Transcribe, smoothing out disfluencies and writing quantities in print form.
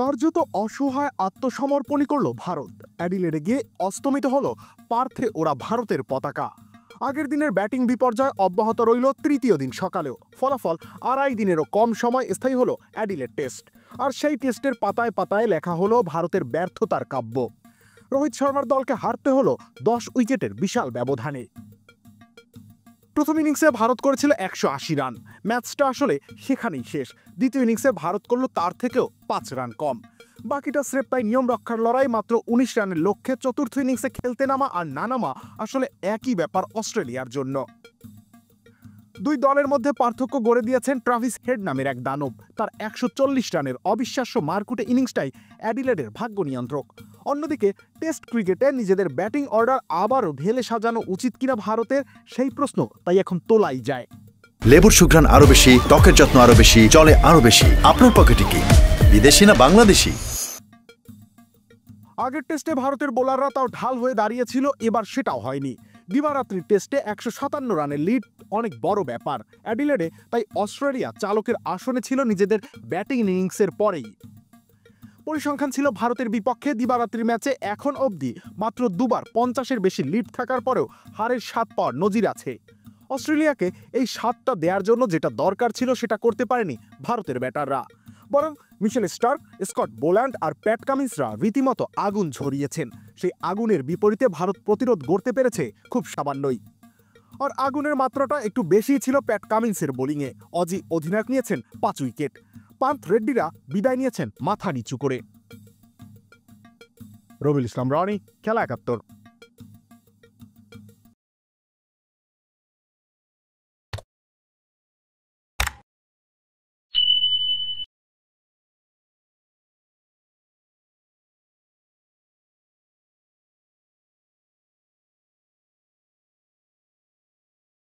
কার্যত অসহায় আত্মসমর্পণই করল ভারত। অ্যাডিলেডে গিয়ে অস্তমিত হলো পার্থে ওরা ভারতের পতাকা। আগের দিনের ব্যাটিং বিপর্যয় অব্যাহত রইল তৃতীয় দিন সকালেও। ফলাফল আড়াই দিনেরও কম সময় স্থায়ী হলো অ্যাডিলেড টেস্ট। আর সেই টেস্টের পাতায় পাতায় লেখা হলো ভারতের ব্যর্থতার কাব্য। রোহিত শর্মার দলকে হারতে হলো 10 উইকেটের বিশাল ব্যবধানে। প্রথম ইনিংসে ভারত করেছিল 180 রান। ম্যাচটা আসলে সেখানেই শেষ। দ্বিতীয় ইনিংসে ভারত করল তার থেকেও 5 রান কম। বাকিটা স্রেফ তাই নিয়ম রক্ষার লড়াই। মাত্র 19 রানের লক্ষ্যে চতুর্থ ইনিংসে খেলতে নামা আর না নামা আসলে একই ব্যাপার অস্ট্রেলিয়ার জন্য। দুই দলের মধ্যে পার্থক্য গড়ে দিয়েছেন ট্রাভিস হেড নামের এক দানব। তার 140 রানের অবিশ্বাস্য মারকুটে ইনিংসটাই অ্যাডিলেডের ভাগ্য নিয়ন্ত্রক। অন্যদিকে টেস্ট ক্রিকেটে নিজেদের ব্যাটিং অর্ডার আবারও ঢেলে সাজানো উচিত কিনা ভারতের, সেই প্রশ্ন তাই এখন তোলাই যায়। লেবুর সুঘ্রাণ আরো বেশি, ত্বকের যত্ন আরো বেশি, চলে আরো বেশি। আপনার পকেটে কি বিদেশি না বাংলাদেশি? আগের টেস্টে ভারতের বোলাররা তাও ঢাল হয়ে দাঁড়িয়েছিল, এবার সেটাও হয়নি। দিবারাত্রির টেস্টে 157 রানের লিড অনেক বড় ব্যাপার অ্যাডিলেডে। তাই অস্ট্রেলিয়া চালকের আসনে ছিল নিজেদের ব্যাটিং ইনিংসের পরেই। পরিসংখ্যান ছিল ভারতের বিপক্ষে। দিবারাত্রির ম্যাচে এখন অবধি মাত্র দুবার 50-এর বেশি লিড থাকার পরেও হারের 7 পাওয়ার নজির আছে। অস্ট্রেলিয়াকে এই 7টা দেওয়ার জন্য যেটা দরকার ছিল সেটা করতে পারেনি ভারতের ব্যাটাররা। বরং মিশেল স্টার্ক, স্কট বোল্যান্ড আর প্যাট কামিন্সরা রীতিমতো আগুন ঝরিয়েছেন। সেই আগুনের বিপরীতে ভারত প্রতিরোধ গড়তে পেরেছে খুব সামান্যই। আর আগুনের মাত্রাটা একটু বেশিই ছিল প্যাট কামিন্সের বোলিংয়ে। অজি অধিনায়ক নিয়েছেন 5 উইকেট। পান্থ রেড্ডিরা বিদায় নিয়েছেন মাথা নিচু করে। রবিউল ইসলাম রনি, খেলা 71।